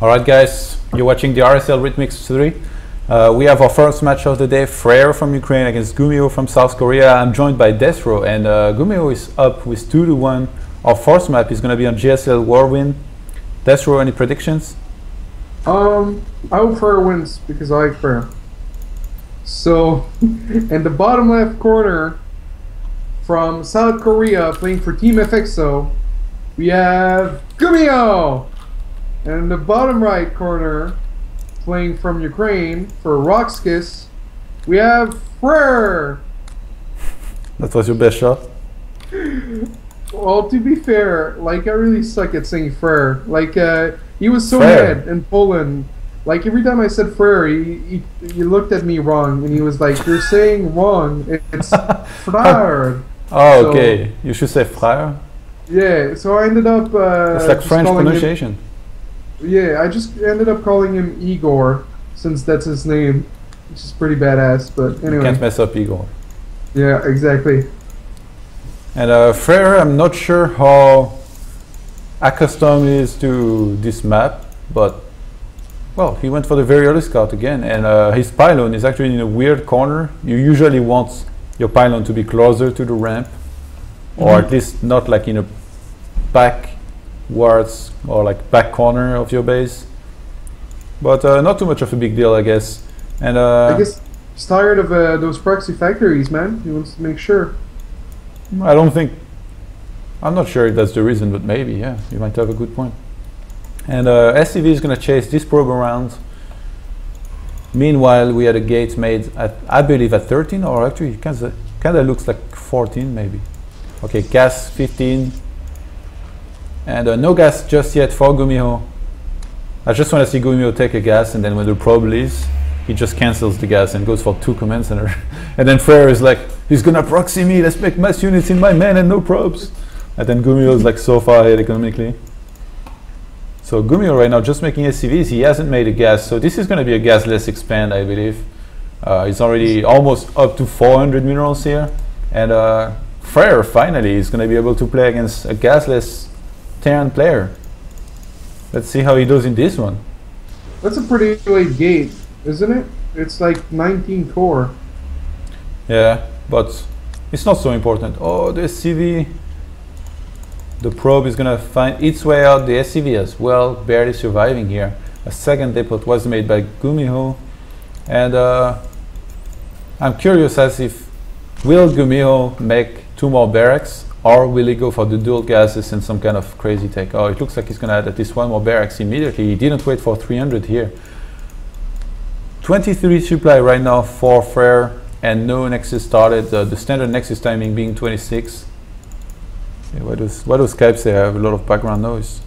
Alright guys, you're watching the RSL Rhythmix 3. We have our first match of the day, Fraer from Ukraine against GuMiho from South Korea. I'm joined by Desro, and GuMiho is up with 2-1. Our first map is going to be on GSL Whirlwind. Desro, any predictions? I hope Fraer wins because I like Fraer. So, in the bottom left corner from South Korea playing for Team FXO, we have GuMiho! And in the bottom right corner, playing from Ukraine for Roxkiss, we have Fraer. That was your best shot? Well, to be fair, like, I really suck at saying Fraer. Like, he was so Fraer. mad in Poland. Like, every time I said Fraer, he looked at me wrong, and he was like, "You're saying wrong. It's Fraer." Oh, okay. You should say Fraer. Yeah, so I ended up. It's like French pronunciation. Yeah, I just ended up calling him Igor, since that's his name, which is pretty badass, but anyway. You can't mess up Igor. Yeah, exactly. And Fraer, I'm not sure how accustomed he is to this map, but, well, he went for the very early scout again, and his pylon is actually in a weird corner. You usually want your pylon to be closer to the ramp, or at least not like in a backwards or like back corner of your base, but not too much of a big deal, I guess. And I guess he's tired of those proxy factories, man. He wants to make sure. I'm not sure if that's the reason, but maybe, yeah, you might have a good point. And SCV is going to chase this probe around. Meanwhile, we had a gate made at, I believe, at 13, or actually kind of looks like 14 maybe. Okay, gas 15. And no gas just yet for GuMiho. I just want to see GuMiho take a gas, and then when the probe leaves, he just cancels the gas and goes for 2 command center. And then Fraer is like, he's gonna proxy me, let's make mass units in my man and no probes. And then GuMiho is like so far ahead economically. So GuMiho right now just making SCVs, he hasn't made a gas, so this is gonna be a gasless expand, I believe. He's already almost up to 400 minerals here. And Fraer finally is gonna be able to play against a gasless Terran player. Let's see how he does in this one. That's a pretty late gate, isn't it? It's like 19 core. Yeah, but it's not so important. Oh, the SCV. The probe is gonna find its way out. The SCV as well, barely surviving here. A second depot was made by GuMiho. And I'm curious as if, will GuMiho make 2 more barracks? Or will he go for the dual gases and some kind of crazy take? Oh, it looks like he's going to add at least 1 more barracks immediately. He didn't wait for 300 here. 23 supply right now for Fraer, and no Nexus started. The standard Nexus timing being 26. Okay, why do Skype say I have a lot of background noise?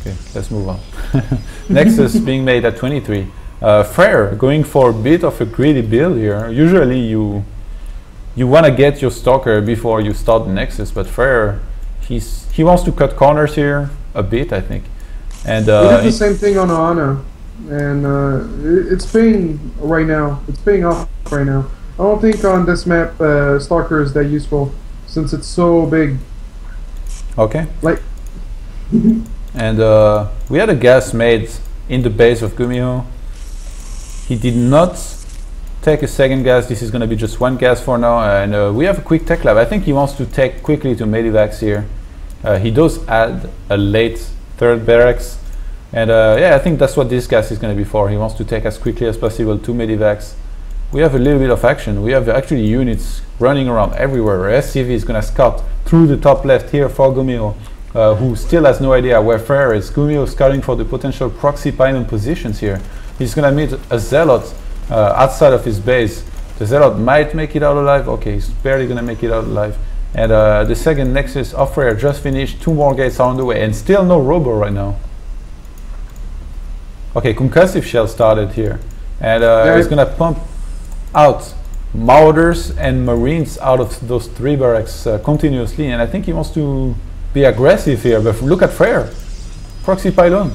Okay, let's move on. Nexus being made at 23. Fraer going for a bit of a greedy build here. Usually you want to get your stalker before you start the Nexus, but Fraer, he wants to cut corners here a bit, I think. And we did the same thing on Ana, and it's paying right now. It's paying off right now. I don't think on this map stalker is that useful since it's so big. Okay. Like. And we had a gas made in the base of GuMiho. He did not take a second gas. This is going to be just 1 gas for now, and we have a quick tech lab. I think he wants to take quickly to Medivacs here. He does add a late 3rd barracks, and yeah, I think that's what this gas is going to be for. He wants to take as quickly as possible to Medivacs. We have a little bit of action. We have actually units running around everywhere. SCV is going to scout through the top left here for GuMiho, who still has no idea where Fraer is. GuMiho scouting for the potential proxy pylon positions here. He's going to meet a Zealot outside of his base. The Zealot might make it out alive. Okay, he's barely gonna make it out alive. And the second Nexus of Fraer just finished. 2 more gates are on the way, and still no robo right now. Okay, concussive shell started here, and he's gonna pump out mortars and marines out of those 3 barracks continuously. And I think he wants to be aggressive here. But look at Fraer, proxy pylon.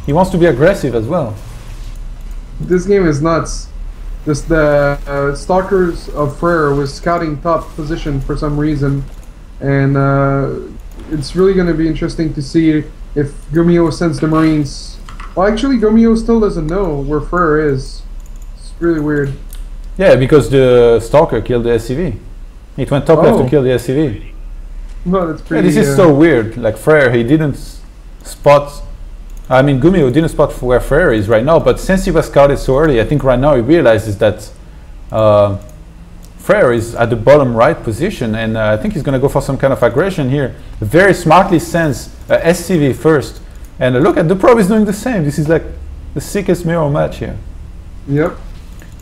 He wants to be aggressive as well. This game is nuts. Just the stalkers of Fraer was scouting top position for some reason, and it's really going to be interesting to see if GuMiho sends the Marines. Well, actually, GuMiho still doesn't know where Fraer is. It's really weird. Yeah, because the Stalker killed the SCV. It went top left to kill the SCV. No, that's pretty. Yeah, this is so weird. Like Fraer, he didn't spot. I mean, GuMiho didn't spot where Fraer is right now, but since he was scouted so early, I think right now he realizes that Fraer is at the bottom right position, and I think he's going to go for some kind of aggression here. Very smartly sends SCV first, and look at the probe is doing the same. This is like the sickest mirror match here. Yep.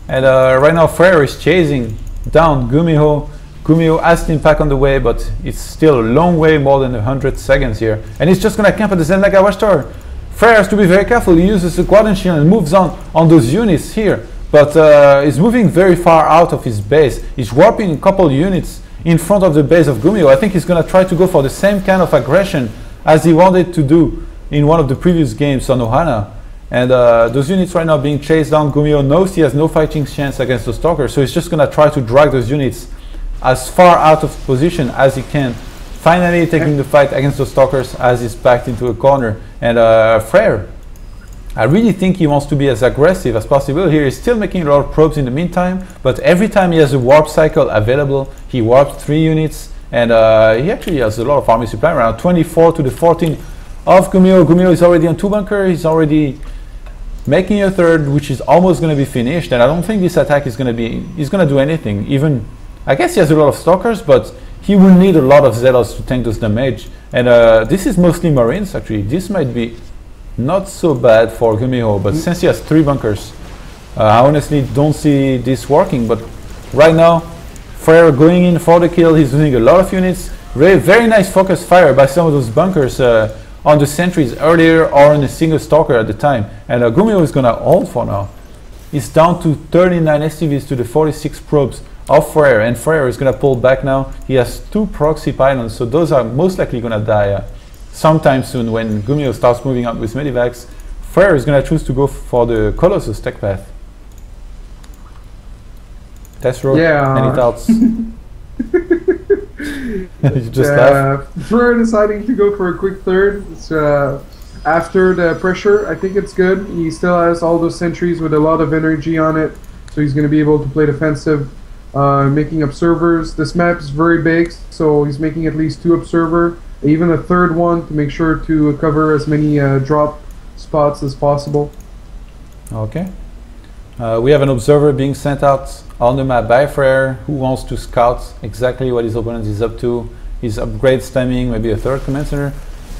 And right now Fraer is chasing down GuMiho. GuMiho has the impact on the way, but it's still a long way, more than 100 seconds here. And he's just going to camp at the Zenlaga Watchtower. Fraer has to be very careful. He uses the Quadrant Shield and moves on those units here. But he's moving very far out of his base. He's warping a couple units in front of the base of GuMiho. I think he's going to try to go for the same kind of aggression as he wanted to do in one of the previous games on Ohana. And those units right now being chased down. GuMiho knows he has no fighting chance against the Stalker, so he's just going to try to drag those units as far out of position as he can. Finally taking the fight against the Stalkers as he's backed into a corner. And Fraer, I really think he wants to be as aggressive as possible here. He's still making a lot of probes in the meantime, but every time he has a warp cycle available, he warps 3 units, and he actually has a lot of army supply around 24 to the 14 of GuMiho. GuMiho is already on 2 bunkers. He's already making a 3rd, which is almost going to be finished, and I don't think this attack is going to do anything. Even, I guess he has a lot of Stalkers, but he will need a lot of Zealots to tank those damage. And this is mostly Marines, actually. This might be not so bad for GuMiho, but since he has 3 bunkers, I honestly don't see this working. But right now, Fraer going in for the kill. He's losing a lot of units. Very nice focus fire by some of those bunkers on the sentries earlier, or on a single Stalker at the time. And GuMiho is going to hold for now. He's down to 39 SCVs to the 46 probes of Fraer, and Fraer is going to pull back now. He has 2 proxy pylons, so those are most likely going to die sometime soon when GuMiho starts moving up with Medivacs. Fraer is going to choose to go for the Colossus tech path. Test road, any thoughts? You just laugh. Fraer deciding to go for a quick 3rd. It's, after the pressure, I think it's good. He still has all those sentries with a lot of energy on it, so he's going to be able to play defensive. Making observers. This map is very big, so he's making at least 2 observer, even a 3rd one to make sure to cover as many drop spots as possible. Okay. We have an observer being sent out on the map by Fraer, who wants to scout exactly what his opponent is up to, his upgrade stemming, maybe a 3rd command center.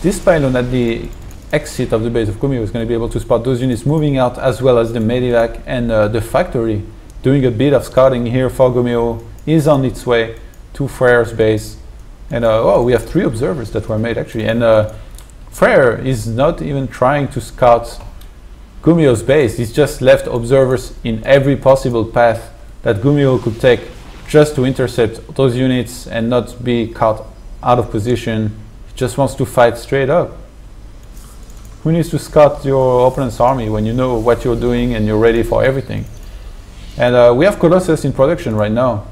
This pylon at the exit of the base of GuMiho is going to be able to spot those units moving out, as well as the Medivac and the factory. Doing a bit of scouting here for GuMiho, is on its way to Fraer's base. And oh, we have 3 observers that were made actually. And Fraer is not even trying to scout GuMiho's base. He's just left observers in every possible path that GuMiho could take, just to intercept those units and not be caught out of position. He just wants to fight straight up. Who needs to scout your opponent's army when you know what you're doing and you're ready for everything? And we have Colossus in production right now.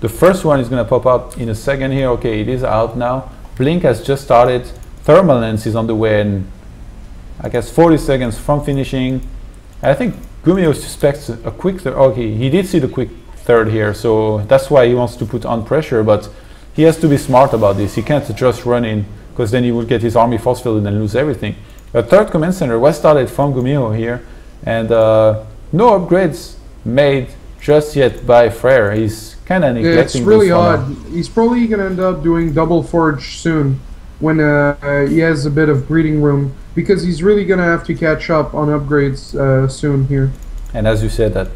The first one is going to pop out in a second here. Okay, it is out now. Blink has just started. Thermal Lens is on the way, and I guess 40 seconds from finishing. I think GuMiho suspects a quick 3rd. Okay, he did see the quick 3rd here, so that's why he wants to put on pressure, but he has to be smart about this. He can't just run in, because then he will get his army force fielded and lose everything. A 3rd command center was started from GuMiho here, and no upgrades made just yet by Fraer. He's kind of neglecting. It's really odd. He's probably going to end up doing double forge soon when he has a bit of breathing room, because he's really going to have to catch up on upgrades soon here. And as you said, that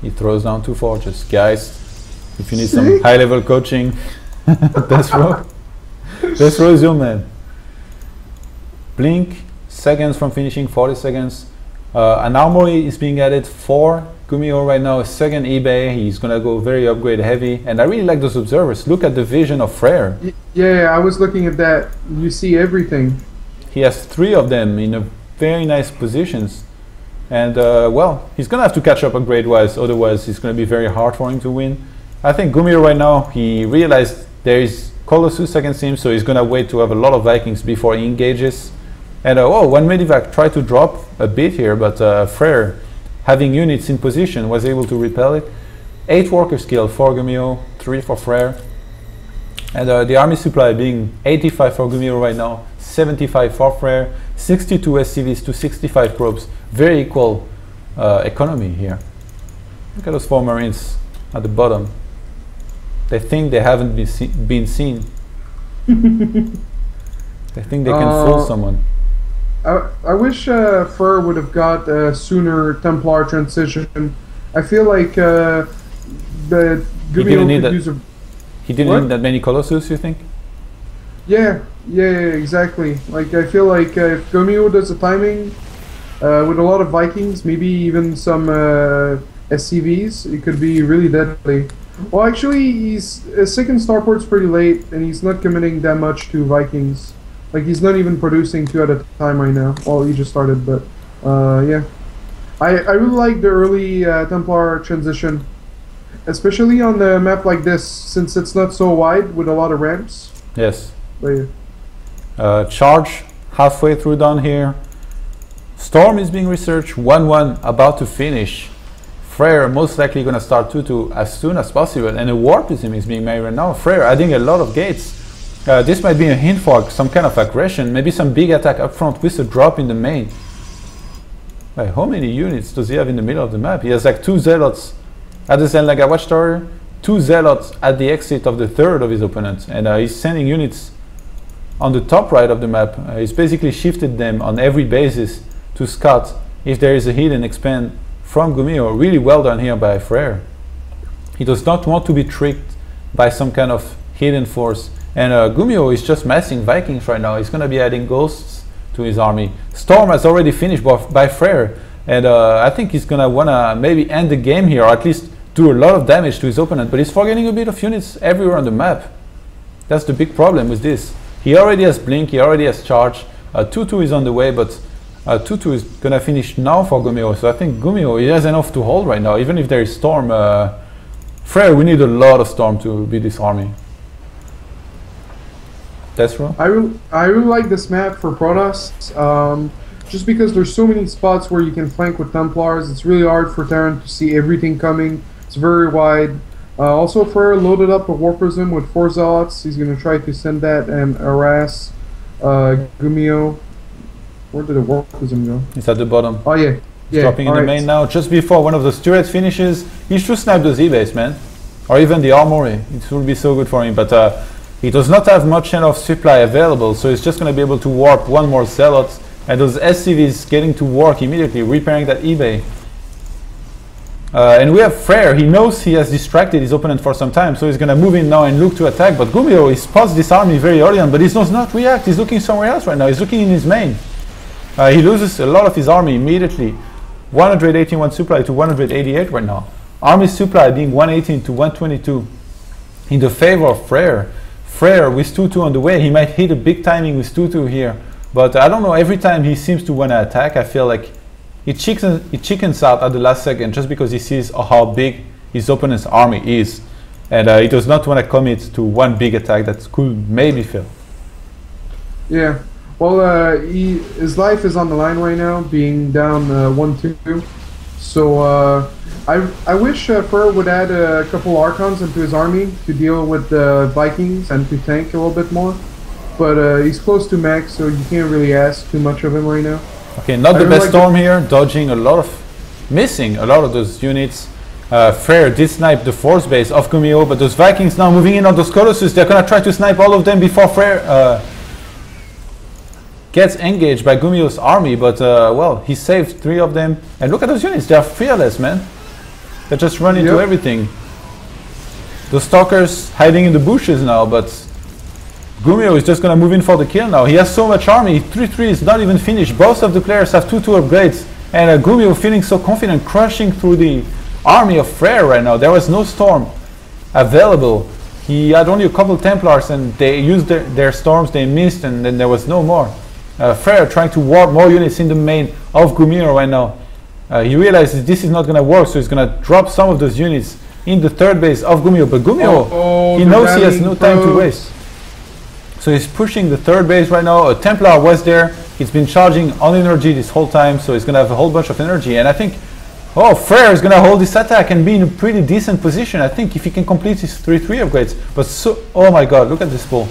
he throws down 2 forges. Guys, if you need some high-level coaching, that's is your man. Blink, seconds from finishing, 40 seconds. An armory is being added for GuMiho right now, a 2nd eBay. He's gonna go very upgrade heavy, and I really like those observers. Look at the vision of Fraer. Yeah, I was looking at that. You see everything. He has 3 of them in a very nice positions, and well, he's gonna have to catch up upgrade wise, otherwise it's gonna be very hard for him to win. I think GuMiho right now, he realized there is Colossus against him, so he's gonna wait to have a lot of Vikings before he engages. And oh, one Medivac tried to drop a bit here, but Fraer, having units in position, was able to repel it. 8 worker skill for GuMiho, 3 for Fraer. And the army supply being 85 for GuMiho right now, 75 for Fraer, 62 SCVs to 65 probes. Very equal economy here. Look at those 4 Marines at the bottom. They think they haven't been seen. They think they can fool someone. I wish Fraer would have got a sooner Templar transition. I feel like the GuMiho could use a... He didn't need that many Colossus, you think? Yeah, exactly. Like, I feel like if GuMiho does the timing with a lot of Vikings, maybe even some SCVs, it could be really deadly. Well, actually, his second starport's pretty late, and he's not committing that much to Vikings. Like, he's not even producing 2 at a time right now. Well, he just started, but yeah. I really like the early Templar transition, especially on a map like this, since it's not so wide with a lot of ramps. Yes. But, yeah. Charge halfway through down here. Storm is being researched. 1-1 about to finish. Fraer most likely going to start 2-2 as soon as possible, and a warpism is being made right now. Fraer adding a lot of gates. This might be a hint for some kind of aggression, maybe some big attack up front with a drop in the main. Wait, how many units does he have in the middle of the map? He has like 2 zealots at the Zenlaga Watchtower, 2 zealots at the exit of the third of his opponent, and he's sending units on the top right of the map. He's basically shifted them on every basis to scout if there is a hidden expand from GuMiho. Really well done here by Fraer. He does not want to be tricked by some kind of hidden force. And GuMiho is just massing Vikings right now. He's going to be adding ghosts to his army. Storm has already finished by Fraer. And I think he's going to want to maybe end the game here, or at least do a lot of damage to his opponent. But he's forgetting a bit of units everywhere on the map. That's the big problem with this. He already has Blink, he already has Charge. 2-2 is on the way, but 2-2 is going to finish now for GuMiho. So I think GuMiho, he has enough to hold right now. Even if there is Storm, Fraer, we need a lot of Storm to beat this army. That's right. I really like this map for Protoss, just because there's so many spots where you can flank with Templars. It's really hard for Terran to see everything coming. It's very wide. Also, Fraer loaded up a War Prism with 4 Zealots. He's going to try to send that and harass GuMiho. Where did the War Prism go? It's at the bottom. Oh, yeah. He's dropping in the main now. Just before one of the turrets finishes, he should snipe the Z-base, man. Or even the armory. It will be so good for him. But he does not have much enough supply available, so he's just going to be able to warp 1 more Zealot. And those SCVs getting to work immediately, repairing that eBay. And we have Fraer. He knows he has distracted his opponent for some time, so he's going to move in now and look to attack. But GuMiho, he spots this army very early on, but he does not react. He's looking somewhere else right now. He's looking in his main. He loses a lot of his army immediately. 181 supply to 188 right now. Army supply being 118 to 122 in the favor of Fraer. Fraer with 2-2 on the way. He might hit a big timing with 2-2 here. But I don't know, every time he seems to want to attack, I feel like he chickens out at the last second just because he sees how big his opponent's army is. And he does not want to commit to one big attack that could maybe fail. Yeah. Well, his life is on the line right now, being down 1-2. So I wish Fraer would add a couple Archons into his army to deal with the Vikings and to tank a little bit more. But he's close to max, so you can't really ask too much of him right now. Okay, not the best Storm here, dodging missing a lot of those units. Fraer did snipe the force base of GuMiho, but those Vikings now moving in on those Colossus. They're gonna try to snipe all of them before Fraer gets engaged by GuMiho's army, but well, he saved 3 of them. And look at those units, they are fearless, man. They just run into everything. The Stalkers hiding in the bushes now, but GuMiho is just going to move in for the kill now. He has so much army. 3-3 is not even finished. Both of the players have 2-2 upgrades. And GuMiho feeling so confident, crushing through the army of Fraer right now. There was no Storm available. He had only a couple Templars and they used their Storms, they missed, and then there was no more. Fraer trying to warp more units in the main of GuMiho right now. He realizes this is not going to work, so he's going to drop some of those units in the third base of GuMiho. But GuMiho, he knows he has no time to waste. So he's pushing the third base right now. A Templar was there. He's been charging on energy this whole time, so he's going to have a whole bunch of energy. And I think, oh, Fraer is going to hold this attack and be in a pretty decent position, I think, if he can complete his 3-3 upgrades. But so, oh my god, look at this pull.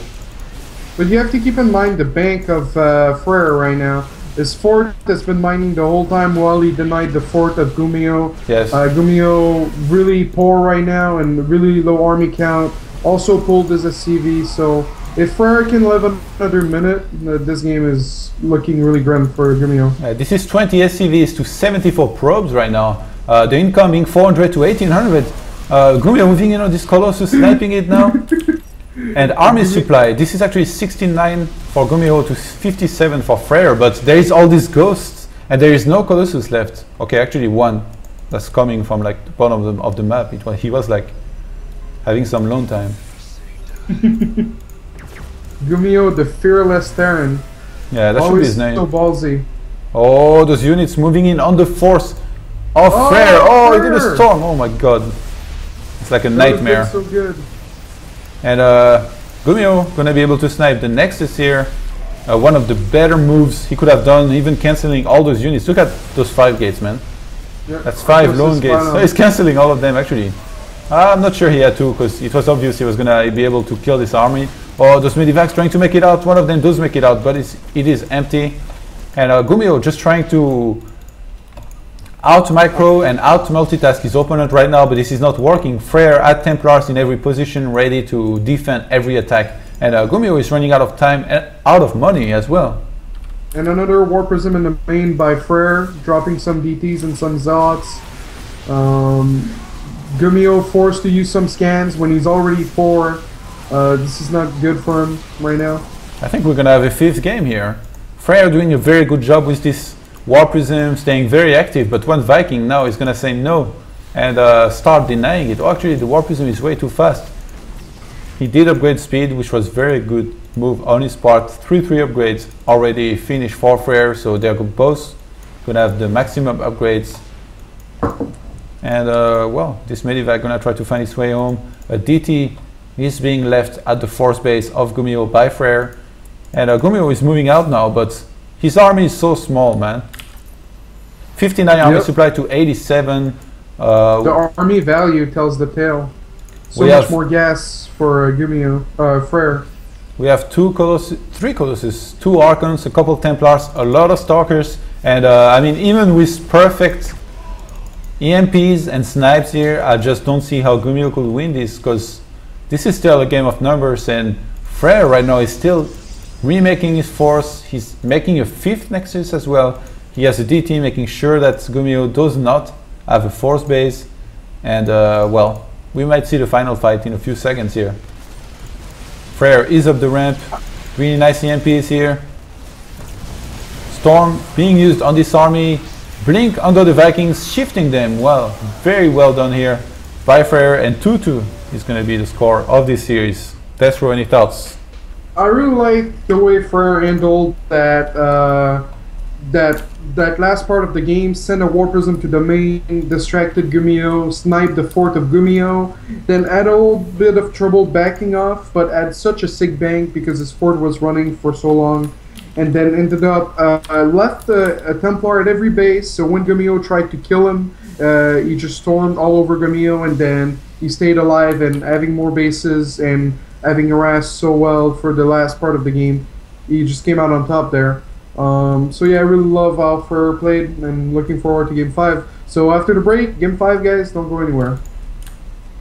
But you have to keep in mind the bank of Fraer right now. His fort has been mining the whole time while he denied the fort of GuMiho. Yes. GuMiho really poor right now and really low army count. Also pulled his SCV, so if Fraer can live another minute, this game is looking really grim for GuMiho. This is 20 SCVs to 74 probes right now. The incoming 400 to 1800. GuMiho moving in on this Colossus, sniping it now. And army supply, this is actually 69 for GuMiho to 57 for Fraer, but there is all these ghosts and there is no Colossus left. Okay, actually one that's coming from like the bottom of the map. He was like having some lone time. GuMiho, the fearless Terran. Yeah, that should be his name. So ballsy. Oh, those units moving in on the force of Fraer. Oh, he did a storm. Oh my god. It's like a nightmare. So good. And GuMiho gonna be able to snipe the Nexus here. One of the better moves he could have done, even cancelling all those units. Look at those 5 gates, man. Yeah, that's 5 lone gates. So he's cancelling all of them, actually. I'm not sure he had to, because it was obvious he was gonna be able to kill this army. Oh, those medivacs trying to make it out. One of them does make it out, but it is empty. And GuMiho just trying to out micro and out multitask his opponent right now, but this is not working. Fraer at Templars in every position, ready to defend every attack. And GuMiho is running out of time and out of money as well. And another War Prism in the main by Fraer, dropping some DTs and some Zealots. GuMiho forced to use some scans when he's already 4. This is not good for him right now. I think we're gonna have a 5th game here. Fraer doing a very good job with this War Prism, staying very active, but one Viking now is gonna say no and start denying it. Oh, actually the War Prism is way too fast. He did upgrade speed, which was very good move on his part. 3-3 upgrades already finished for Fraer, so they're both gonna have the maximum upgrades. And well, this Medivac gonna try to find his way home. A DT is being left at the force base of GuMiho by Fraer. And GuMiho is moving out now, but his army is so small, man. 59 army supply to 87. The army value tells the tale. So much more gas for GuMiho, Fraer. We have 3 Colossus, 2 Archons, a couple Templars, a lot of Stalkers, and I mean, even with perfect EMPs and snipes here, I just don't see how GuMiho could win this, because this is still a game of numbers, and Fraer right now is still remaking his force. He's making a 5th Nexus as well. He has a DT making sure that GuMiho does not have a force base, and well, we might see the final fight in a few seconds here. Fraer is up the ramp, really nice EMPs here. Storm being used on this army, Blink under the Vikings, shifting them. Well, very well done here by Fraer, and 2-2 is going to be the score of this series. Destro, any thoughts? I really like the way Fraer handled that that last part of the game. Sent a War Prism to the main, distracted GuMiho, sniped the fort of GuMiho, then had a little bit of trouble backing off, but had such a sick bank because his fort was running for so long, and then ended up left a Templar at every base. So when GuMiho tried to kill him, he just stormed all over GuMiho, and then he stayed alive and having more bases and having harassed so well for the last part of the game. He just came out on top there. So yeah, I really love how Fraer played and looking forward to game 5. So after the break, game 5 guys, don't go anywhere.